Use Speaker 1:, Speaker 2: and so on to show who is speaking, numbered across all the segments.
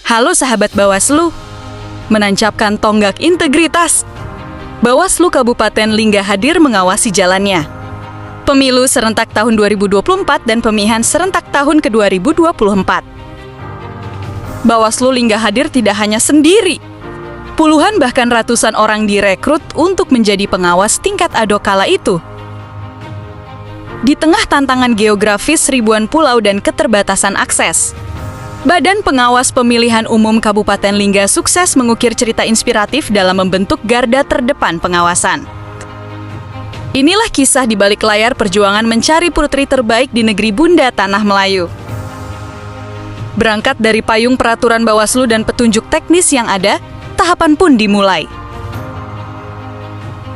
Speaker 1: Halo sahabat Bawaslu, menancapkan tonggak integritas. Bawaslu Kabupaten Lingga hadir mengawasi jalannya Pemilu serentak tahun 2024 dan pemilihan serentak tahun ke-2024. Bawaslu Lingga hadir tidak hanya sendiri. Puluhan bahkan ratusan orang direkrut untuk menjadi pengawas tingkat ADO kala itu. Di tengah tantangan geografis ribuan pulau dan keterbatasan akses, Badan Pengawas Pemilihan Umum Kabupaten Lingga sukses mengukir cerita inspiratif dalam membentuk garda terdepan pengawasan. Inilah kisah di balik layar perjuangan mencari putri terbaik di negeri Bunda Tanah Melayu. Berangkat dari payung peraturan Bawaslu dan petunjuk teknis yang ada, tahapan pun dimulai.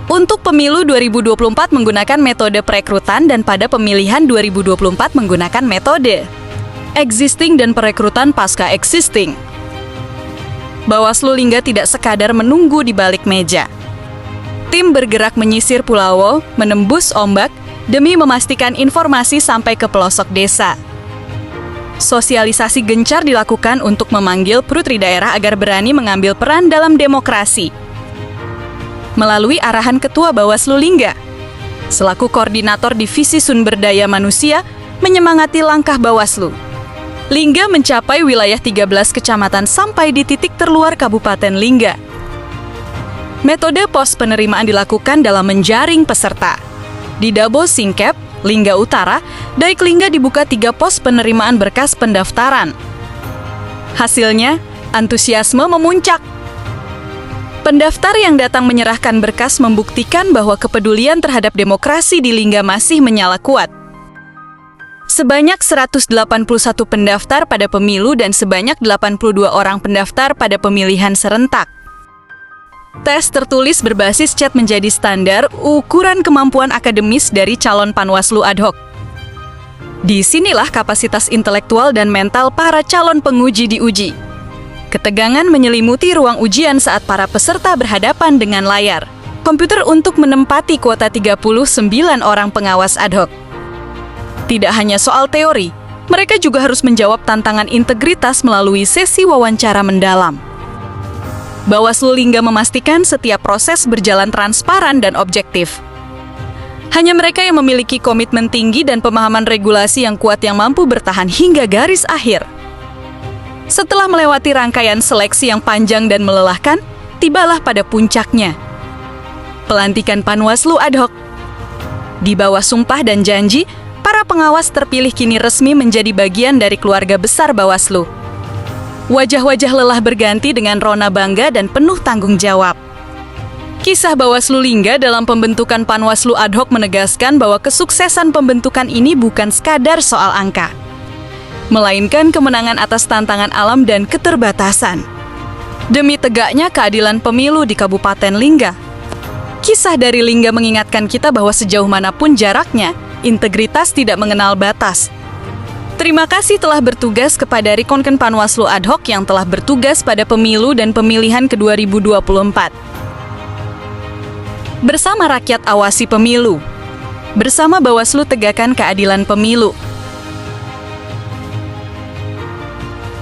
Speaker 1: Untuk pemilu 2024 menggunakan metode perekrutan dan pada pemilihan 2024 menggunakan metode existing dan perekrutan pasca existing. Bawaslu Lingga tidak sekadar menunggu di balik meja. Tim bergerak menyisir pulau, menembus ombak, demi memastikan informasi sampai ke pelosok desa. Sosialisasi gencar dilakukan untuk memanggil putri daerah agar berani mengambil peran dalam demokrasi. Melalui arahan Ketua Bawaslu Lingga, selaku Koordinator Divisi Sumber Daya Manusia, menyemangati langkah Bawaslu. Lingga mencapai wilayah 13 kecamatan sampai di titik terluar Kabupaten Lingga. Metode pos penerimaan dilakukan dalam menjaring peserta. Di Dabo Singkep, Lingga Utara, Daik Lingga dibuka 3 pos penerimaan berkas pendaftaran. Hasilnya, antusiasme memuncak. Pendaftar yang datang menyerahkan berkas membuktikan bahwa kepedulian terhadap demokrasi di Lingga masih menyala kuat. Sebanyak 181 pendaftar pada pemilu dan sebanyak 82 orang pendaftar pada pemilihan serentak. Tes tertulis berbasis chat menjadi standar ukuran kemampuan akademis dari calon panwaslu ad hoc. Disinilah kapasitas intelektual dan mental para calon penguji diuji. Ketegangan menyelimuti ruang ujian saat para peserta berhadapan dengan layar komputer untuk menempati kuota 39 orang pengawas ad hoc. Tidak hanya soal teori, mereka juga harus menjawab tantangan integritas melalui sesi wawancara mendalam. Bawaslu Lingga memastikan setiap proses berjalan transparan dan objektif. Hanya mereka yang memiliki komitmen tinggi dan pemahaman regulasi yang kuat yang mampu bertahan hingga garis akhir. Setelah melewati rangkaian seleksi yang panjang dan melelahkan, tibalah pada puncaknya. Pelantikan Panwaslu ad hoc. Di bawah sumpah dan janji, para pengawas terpilih kini resmi menjadi bagian dari keluarga besar Bawaslu. Wajah-wajah lelah berganti dengan rona bangga dan penuh tanggung jawab. Kisah Bawaslu Lingga dalam pembentukan Panwaslu ad hoc menegaskan bahwa kesuksesan pembentukan ini bukan sekadar soal angka, melainkan kemenangan atas tantangan alam dan keterbatasan. Demi tegaknya keadilan pemilu di Kabupaten Lingga. Kisah dari Lingga mengingatkan kita bahwa sejauh manapun jaraknya, integritas tidak mengenal batas. Terima kasih telah bertugas kepada Rekonken Panwaslu ad hoc yang telah bertugas pada pemilu dan pemilihan ke-2024. Bersama rakyat awasi pemilu. Bersama Bawaslu tegakkan keadilan pemilu.